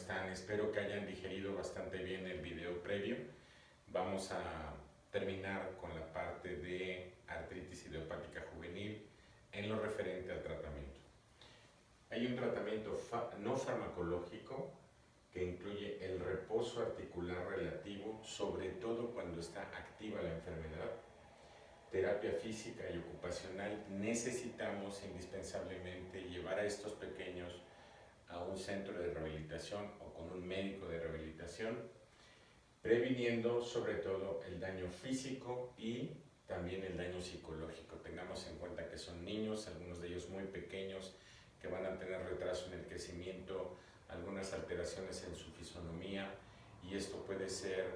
están? Espero que hayan digerido bastante bien el video previo. Vamos a terminar con la parte de artritis idiopática juvenil en lo referente al tratamiento. Hay un tratamiento no farmacológico que incluye el reposo articular relativo, sobre todo cuando está activa la enfermedad. Terapia física y ocupacional. Necesitamos indispensablemente llevar a estos pequeños a un centro de rehabilitación o con un médico de rehabilitación, previniendo sobre todo el daño físico y también el daño psicológico. Tengamos en cuenta que son niños, algunos de ellos muy pequeños, que van a tener retraso en el crecimiento, algunas alteraciones en su fisonomía, y esto puede ser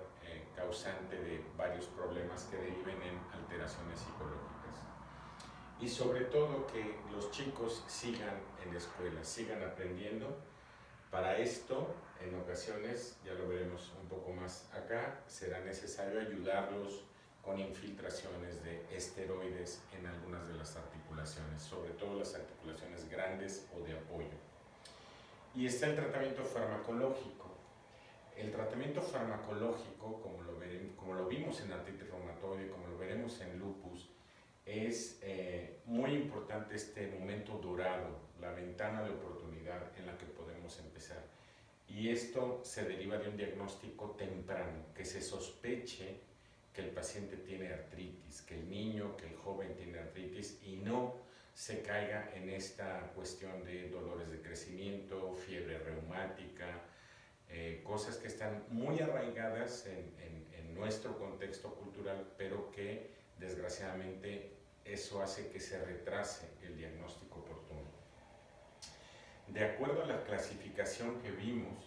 causante de varios problemas que deriven en alteraciones psicológicas. Y sobre todo que los chicos sigan en la escuela, sigan aprendiendo. Para esto, en ocasiones, ya lo veremos un poco más acá, será necesario ayudarlos con infiltraciones de esteroides en algunas de las articulaciones, sobre todo las articulaciones grandes o de apoyo. Y está el tratamiento farmacológico. El tratamiento farmacológico, como lo vimos en artritis reumatoide, como lo veremos en lupus, es muy importante este momento dorado, la ventana de oportunidad en la que podemos empezar. Y esto se deriva de un diagnóstico temprano, que se sospeche que el paciente tiene artritis, que el niño, que el joven tiene artritis, y no se caiga en esta cuestión de dolores de crecimiento, fiebre reumática, cosas que están muy arraigadas en nuestro contexto cultural, pero que desgraciadamente eso hace que se retrase el diagnóstico oportuno. De acuerdo a la clasificación que vimos,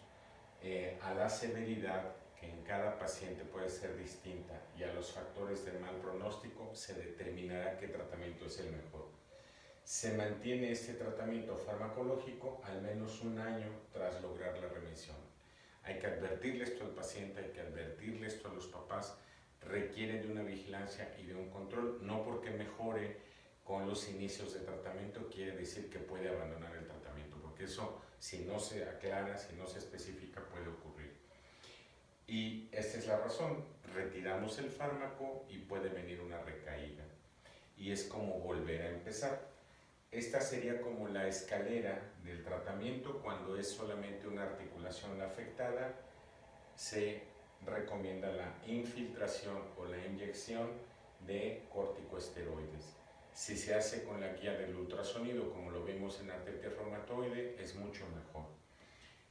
a la severidad, que en cada paciente puede ser distinta, y a los factores de mal pronóstico, se determinará qué tratamiento es el mejor. Se mantiene este tratamiento farmacológico al menos un año tras lograr la remisión. Hay que advertirle esto al paciente, hay que advertirle esto a los papás. Requiere de una vigilancia y de un control. No porque mejore con los inicios de tratamiento quiere decir que puede abandonar el tratamiento, porque eso, si no se aclara, si no se especifica, puede ocurrir. Y esta es la razón: retiramos el fármaco y puede venir una recaída, y es como volver a empezar. Esta sería como la escalera del tratamiento. Cuando es solamente una articulación afectada, se recomienda la infiltración o la inyección de corticosteroides. Si se hace con la guía del ultrasonido, como lo vimos en artritis reumatoide, es mucho mejor.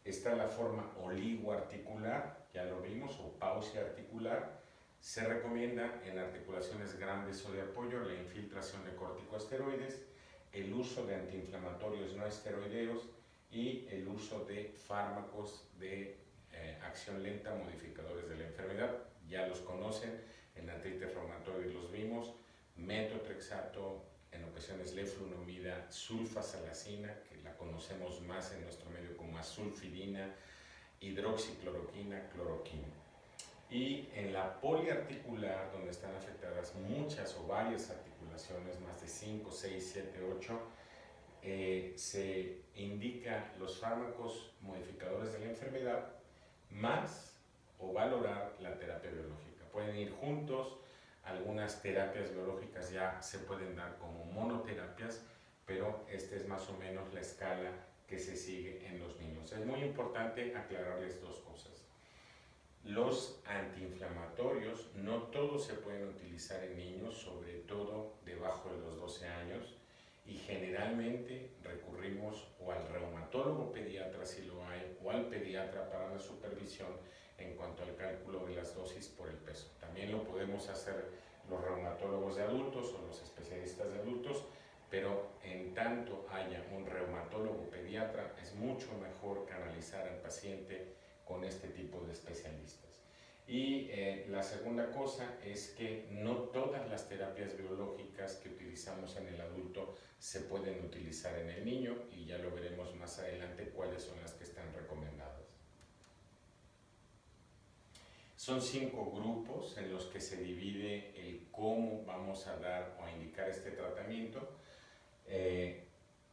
Está la forma oligoarticular, ya lo vimos, o pausia articular. Se recomienda en articulaciones grandes o de apoyo la infiltración de corticosteroides, el uso de antiinflamatorios no esteroideos y el uso de fármacos de acción lenta, modificadores de la enfermedad. Ya los conocen, en artritis reumatoide los vimos: metotrexato, en ocasiones leflunomida, sulfasalacina, que la conocemos más en nuestro medio como azulfidina, hidroxicloroquina, cloroquina. Y en la poliarticular, donde están afectadas muchas o varias articulaciones, más de 5, 6, 7, 8, se indica los fármacos modificadores de la enfermedad más o valorar la terapia biológica. Pueden ir juntos. Algunas terapias biológicas ya se pueden dar como monoterapias, pero esta es más o menos la escala que se sigue en los niños. Es muy importante aclararles dos cosas. Los antiinflamatorios no todos se pueden utilizar en niños, sobre todo debajo de los 12 años, y generalmente recurrimos o al reumatólogo pediatra si lo hay, o al pediatra para la supervisión en cuanto al cálculo de las dosis por el peso. También lo podemos hacer los reumatólogos de adultos o los especialistas de adultos, pero en tanto haya un reumatólogo pediatra, es mucho mejor canalizar al paciente con este tipo de especialistas. Y la segunda cosa es que no todas las terapias biológicas que utilizamos en el adulto se pueden utilizar en el niño, y ya lo veremos más adelante cuáles son las que están recomendadas. Son 5 grupos en los que se divide el cómo vamos a dar o a indicar este tratamiento.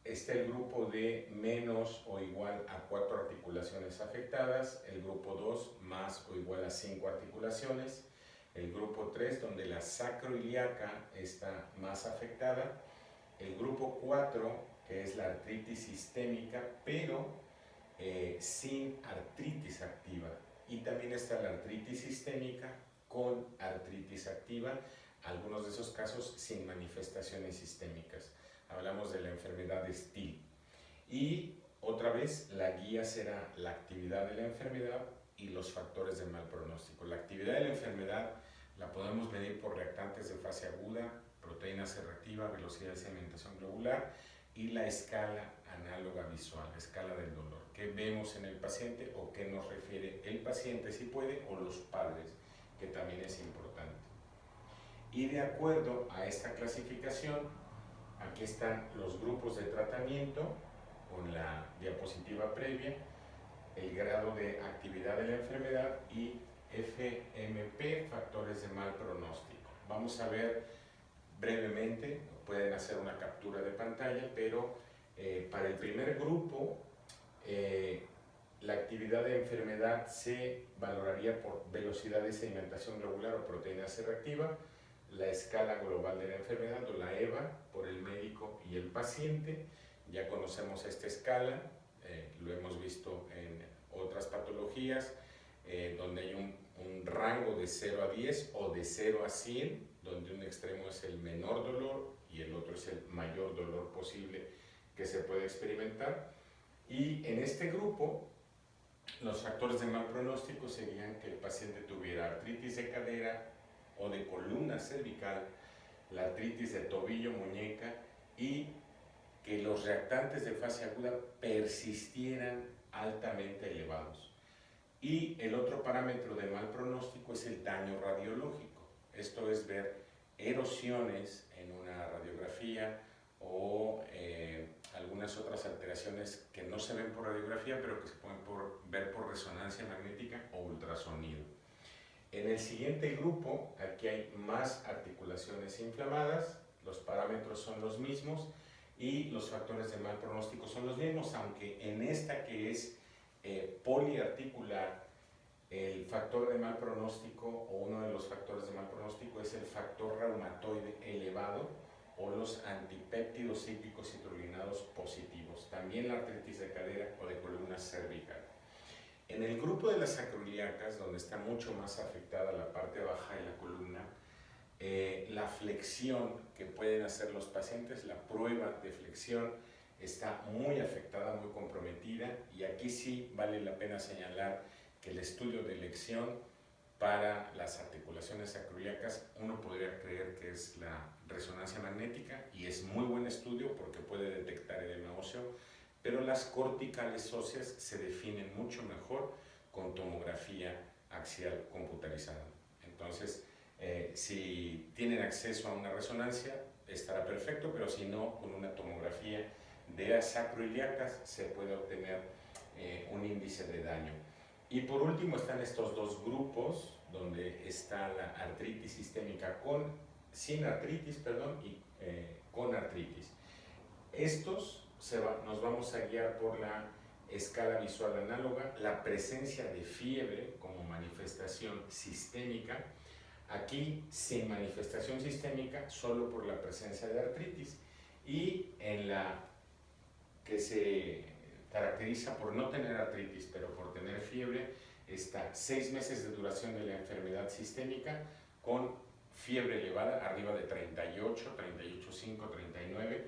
está el grupo de menos o igual a 4 articulaciones afectadas, el grupo 2 más o igual a 5 articulaciones, el grupo 3 donde la sacroiliaca está más afectada, el grupo 4 que es la artritis sistémica pero sin artritis activa, y también está la artritis sistémica con artritis activa, algunos de esos casos sin manifestaciones sistémicas. Hablamos de la enfermedad de Still. Y otra vez la guía será la actividad de la enfermedad y los factores de mal pronóstico. La actividad de la enfermedad la podemos medir por reactantes de fase aguda, proteína C reactiva, velocidad de sedimentación globular y la escala análoga visual, la escala del dolor. ¿Qué vemos en el paciente o qué nos refiere el paciente si puede o los padres, que también es importante? Y de acuerdo a esta clasificación, aquí están los grupos de tratamiento con la diapositiva previa, el grado de actividad de la enfermedad y FMP, factores de mal pronóstico. Vamos a ver brevemente, pueden hacer una captura de pantalla, pero para el primer grupo la actividad de enfermedad se valoraría por velocidad de sedimentación globular o proteína C reactiva, la escala global de la enfermedad o la EVA por el médico y el paciente. Ya conocemos esta escala, lo hemos visto en otras patologías, donde hay un rango de 0 a 10 o de 0 a 100, donde un extremo es el menor dolor y el otro es el mayor dolor posible que se puede experimentar. Y en este grupo, los factores de mal pronóstico serían que el paciente tuviera artritis de cadera o de columna cervical, la artritis de tobillo, muñeca, y que los reactantes de fase aguda persistieran altamente elevados. Y el otro parámetro de mal pronóstico es el daño radiológico. Esto es ver erosiones en una radiografía o algunas otras alteraciones que no se ven por radiografía, pero que se pueden ver por resonancia magnética o ultrasonido. En el siguiente grupo, aquí hay más articulaciones inflamadas, los parámetros son los mismos y los factores de mal pronóstico son los mismos, aunque en esta que es poliarticular, el factor de mal pronóstico o uno de los factores de mal pronóstico es el factor reumatoide elevado o los antipéptidos cíclicos hidrolinados positivos, también la artritis de cadera o de columna cervical. En el grupo de las sacroiliacas, donde está mucho más afectada la parte baja de la columna, la flexión que pueden hacer los pacientes, la prueba de flexión está muy afectada, muy comprometida, y aquí sí vale la pena señalar que el estudio de elección para las articulaciones sacroiliacas, uno podría creer que es la resonancia magnética, y es muy buen estudio porque puede detectar edema óseo, pero las corticales óseas se definen mucho mejor con tomografía axial computarizada. Entonces, si tienen acceso a una resonancia, estará perfecto, pero si no, con una tomografía de sacroiliacas se puede obtener un índice de daño. Y por último están estos dos grupos, donde está la artritis sistémica sin artritis, y con artritis. Estos nos vamos a guiar por la escala visual análoga, la presencia de fiebre como manifestación sistémica, aquí sin manifestación sistémica, solo por la presencia de artritis, y en la que se caracteriza por no tener artritis, pero por tener fiebre, está 6 meses de duración de la enfermedad sistémica con fiebre elevada, arriba de 38, 38,5, 39,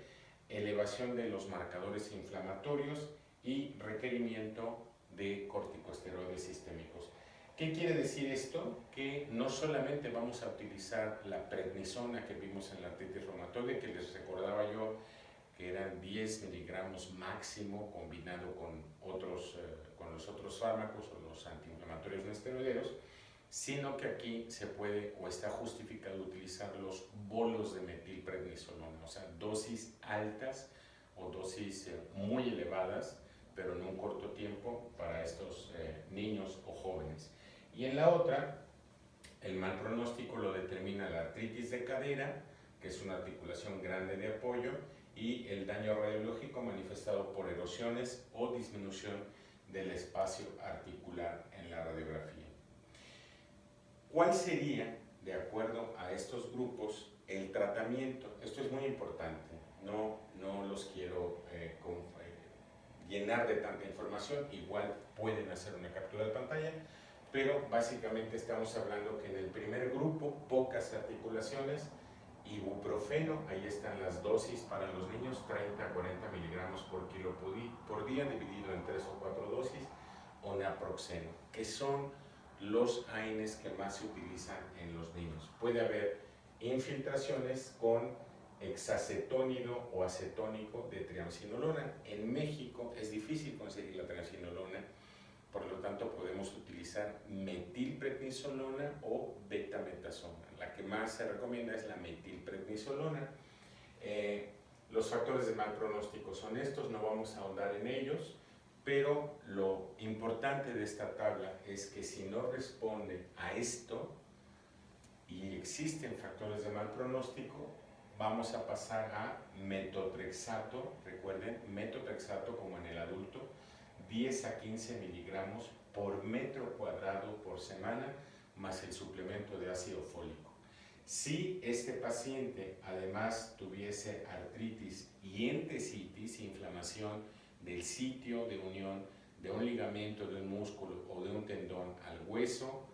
elevación de los marcadores inflamatorios y requerimiento de corticosteroides sistémicos. ¿Qué quiere decir esto? Que no solamente vamos a utilizar la prednisona que vimos en la artritis reumatoide, que les recordaba yo que eran 10 miligramos máximo combinado con los otros fármacos o los antiinflamatorios no esteroideros, sino que aquí se puede o está justificado utilizar los bolos de metilprednisolona, o sea, dosis altas o dosis muy elevadas, pero en un corto tiempo para estos niños o jóvenes. Y en la otra, el mal pronóstico lo determina la artritis de cadera, que es una articulación grande de apoyo, y el daño radiológico manifestado por erosiones o disminución del espacio articular en la radiografía. ¿Cuál sería, de acuerdo a estos grupos, el tratamiento? Esto es muy importante, no los quiero llenar de tanta información, igual pueden hacer una captura de pantalla, pero básicamente estamos hablando que en el primer grupo, pocas articulaciones, ibuprofeno, ahí están las dosis para los niños, 30 a 40 miligramos por kilo por día, dividido en 3 o 4 dosis, o naproxeno, que son los AINES que más se utilizan en los niños. Puede haber infiltraciones con hexacetónido o acetónico de triamcinolona. En México es difícil conseguir la triamcinolona, por lo tanto podemos utilizar metilprednisolona o betametasona. La que más se recomienda es la metilprednisolona. Los factores de mal pronóstico son estos, no vamos a ahondar en ellos, pero lo importante de esta tabla es que si no responde a esto y existen factores de mal pronóstico, vamos a pasar a metotrexato. Recuerden, metotrexato como en el adulto, 10 a 15 miligramos por metro cuadrado por semana, más el suplemento de ácido fólico. Si este paciente además tuviese artritis y entesitis, inflamación del sitio de unión de un ligamento, de un músculo o de un tendón al hueso,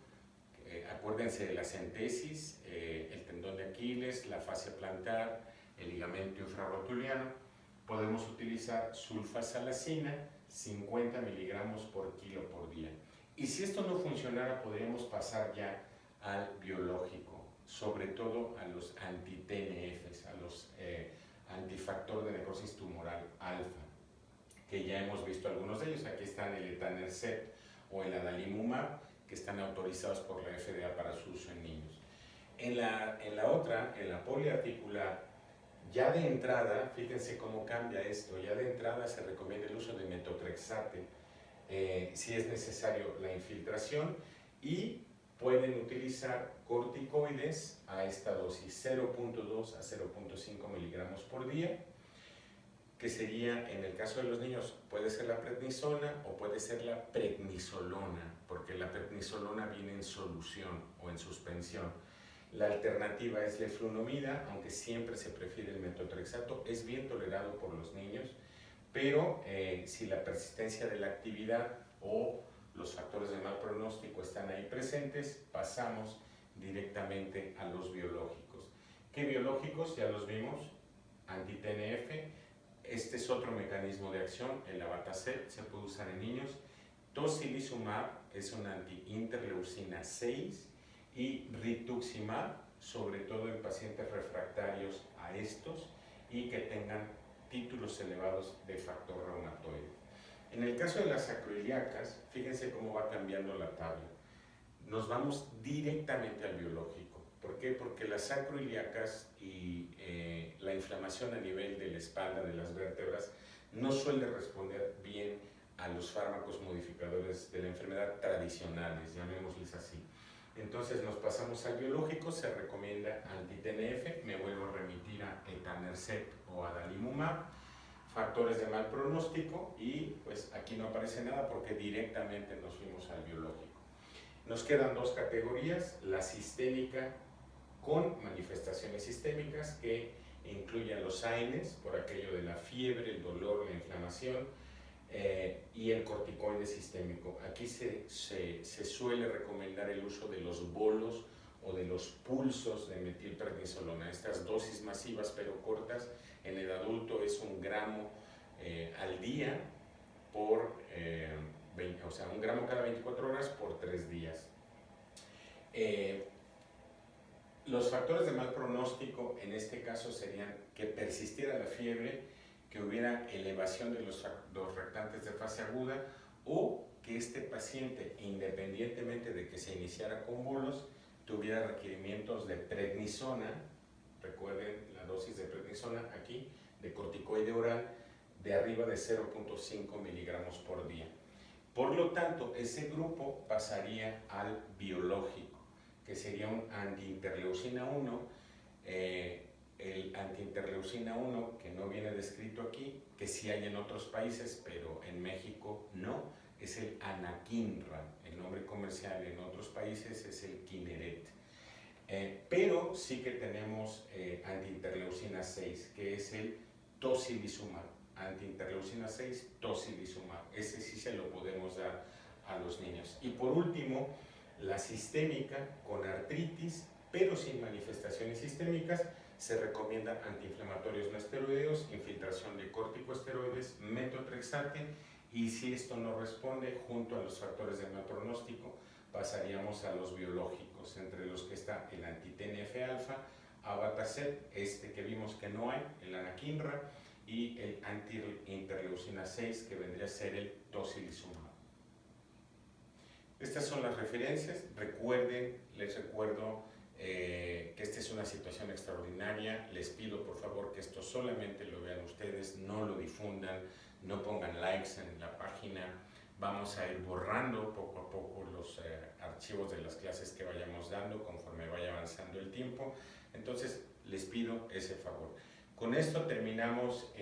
acuérdense de las entesis, el tendón de Aquiles, la fascia plantar, el ligamento infrarrotuliano, podemos utilizar sulfasalacina, 50 miligramos por kilo por día. Y si esto no funcionara, podríamos pasar ya al biológico, sobre todo a los anti-TNFs, a los antifactor de necrosis tumoral alfa, que ya hemos visto algunos de ellos. Aquí están el etanercept o el adalimumab, que están autorizados por la FDA para su uso en niños. En la otra, en la poliarticular, ya de entrada, fíjense cómo cambia esto, ya de entrada se recomienda el uso de metotrexate, si es necesario la infiltración, y pueden utilizar corticoides a esta dosis, 0.2 a 0.5 miligramos por día, que sería, en el caso de los niños, puede ser la prednisona o puede ser la prednisolona, porque la prednisolona viene en solución o en suspensión. La alternativa es leflunomida, aunque siempre se prefiere el metotrexato, es bien tolerado por los niños, pero si la persistencia de la actividad o los factores de mal pronóstico están ahí presentes, pasamos directamente a los biológicos. ¿Qué biológicos? Ya los vimos, anti-TNF. Este es otro mecanismo de acción, el abatacept, se puede usar en niños. Tocilizumab es una anti-interleucina 6 y rituximab, sobre todo en pacientes refractarios a estos y que tengan títulos elevados de factor reumatoide. En el caso de las sacroiliacas, fíjense cómo va cambiando la tabla. Nos vamos directamente al biológico. ¿Por qué? Porque las sacroiliacas y la inflamación a nivel de la espalda, de las vértebras, no suele responder bien a los fármacos modificadores de la enfermedad tradicionales, llamémosles así. Entonces nos pasamos al biológico, se recomienda anti-TNF, me vuelvo a remitir a etanercept o adalimumab, factores de mal pronóstico, y pues aquí no aparece nada porque directamente nos fuimos al biológico. Nos quedan dos categorías, la sistémica con manifestaciones sistémicas que incluyen los AINES, por aquello de la fiebre, el dolor, la inflamación, y el corticoide sistémico. Aquí se suele recomendar el uso de los bolos o de los pulsos de metilprednisolona, estas dosis masivas pero cortas. En el adulto es 1 gramo al día por 1 gramo cada 24 horas por 3 días. Los factores de mal pronóstico en este caso serían que persistiera la fiebre, que hubiera elevación de los reactantes de fase aguda, o que este paciente, independientemente de que se iniciara con bolos, tuviera requerimientos de prednisona. Recuerden la dosis de prednisona aquí, de corticoide oral, de arriba de 0.5 miligramos por día. Por lo tanto, ese grupo pasaría al biológico, que sería un anti-interleucina 1, el antiinterleucina 1, que no viene descrito aquí, que sí hay en otros países, pero en México no, es el anakinra. El nombre comercial en otros países es el Kineret. Pero sí que tenemos antiinterleucina 6, que es el tocilizumab. Antiinterleucina 6, tocilizumab. Ese sí se lo podemos dar a los niños. Y por último, la sistémica con artritis, pero sin manifestaciones sistémicas, se recomiendan antiinflamatorios no esteroideos, infiltración de corticosteroides, metotrexate, y si esto no responde, junto a los factores de mal pronóstico, pasaríamos a los biológicos, entre los que está el anti-TNF-alfa, abatacept, este que vimos que no hay, el anakinra, y el anti-interleucina 6, que vendría a ser el tocilizumab. Estas son las referencias. Les recuerdo que esta es una situación extraordinaria. Les pido por favor que esto solamente lo vean ustedes, no lo difundan, no pongan likes en la página. Vamos a ir borrando poco a poco los archivos de las clases que vayamos dando conforme vaya avanzando el tiempo. Entonces les pido ese favor. Con esto terminamos.